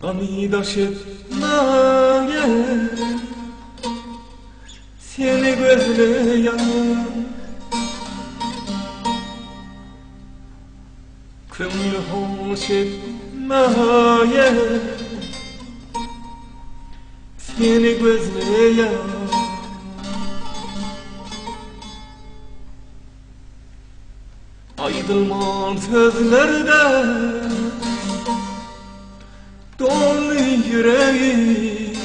Gamidaş etmeye seni gözleyen Kömlü hoş etmeye seni gözleyen Aydılmaz sözlerde dolu yüreğim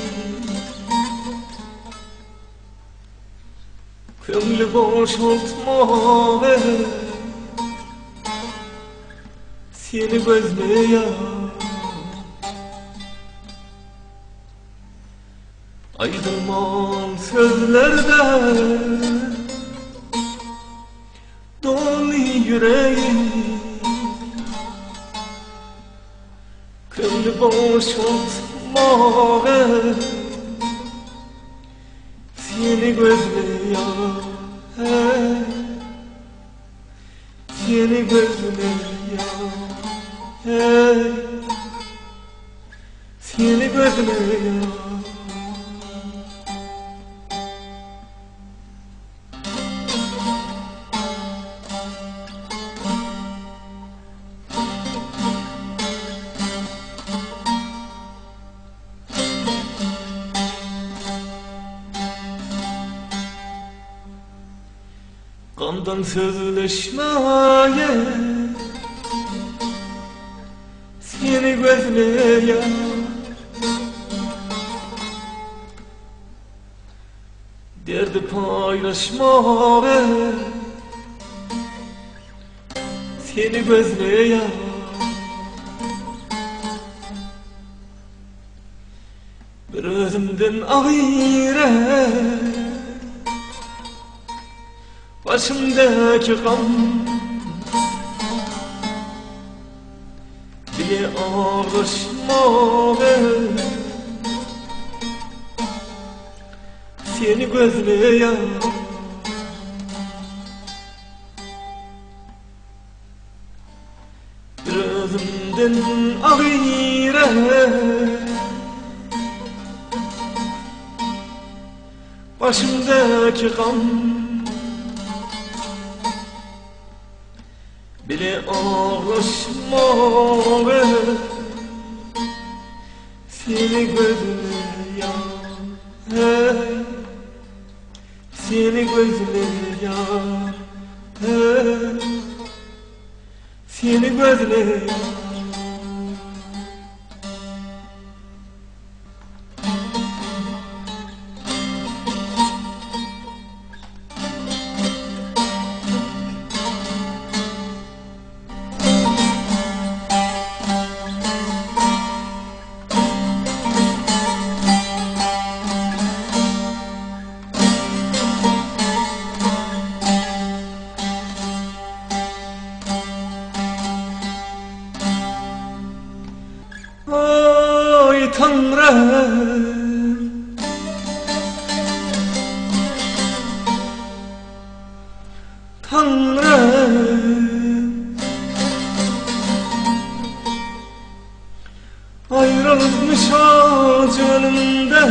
Kömlü boşaltma seni gözleyen Aydılmaz sözlerde dolu yüreğim Kömlü boşaltma seni gözleyen Seni gözleyen Seni gözleyen Kandan sözleşmeye seni gözleyen Derdi paylaşmaya seni gözleyen Bir özümden ayrı Başımdaki gam bile ağlaşmadı Seni gözleyen Bir özümden ayrı Başımdaki gam bile ağlaşmadı Seni gözleyen Seni gözleyen Seni gözleyen Oy Tanrım Tanrım Ayrılmış ağaç önünde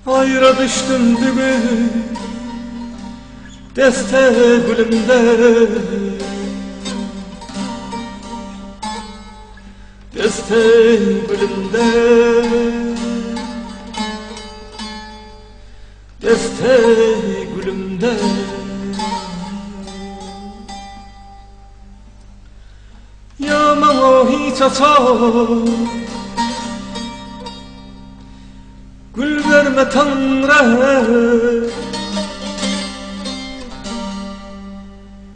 Ayra düştüm düğü Deste gülümde Deste gülümde Deste gülümde Yaman hiç açar Gül verme Tanrı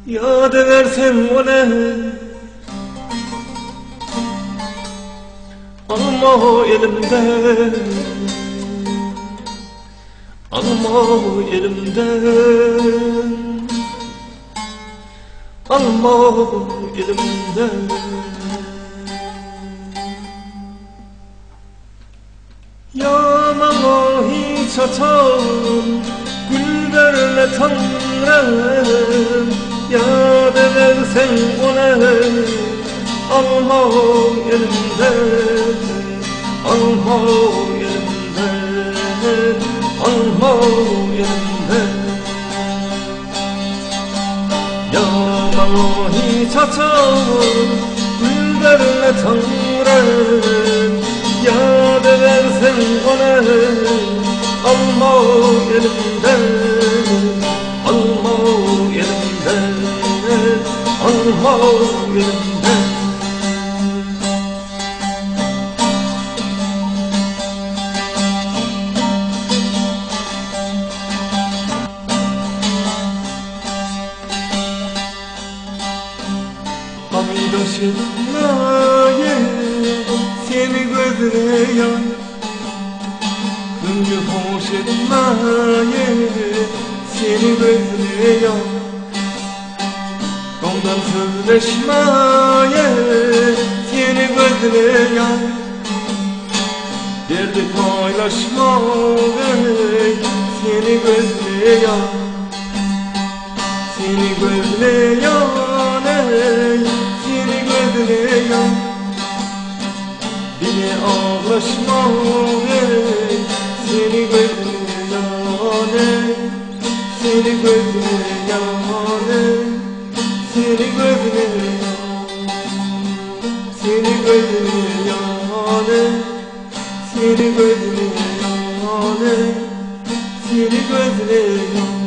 Yad edersen ona Alma elimden Alma elimden Alma elimden Yaman hiç açar Gül verme Tanrım Yad edersen ona alma elimden, alma elimden, alma elimden. Yalan hiç açar güllerle Tanrım, yad edersen ona alma elimden, alma elimden, alma elimden. Haydaşınlaye seni gözleyen, Kıncı hoş etmeye seni gözleyen, Ondan sözleşmeye seni gözleyen, Derdi paylaşmaya seni gözleyen, seni gözleyen, seni gözleyen. Bile ağlaşmaya seni gözleyen, seni gözleyen, seni gözleyen, seni gözleyen, seni gözleyen, seni gözleyen.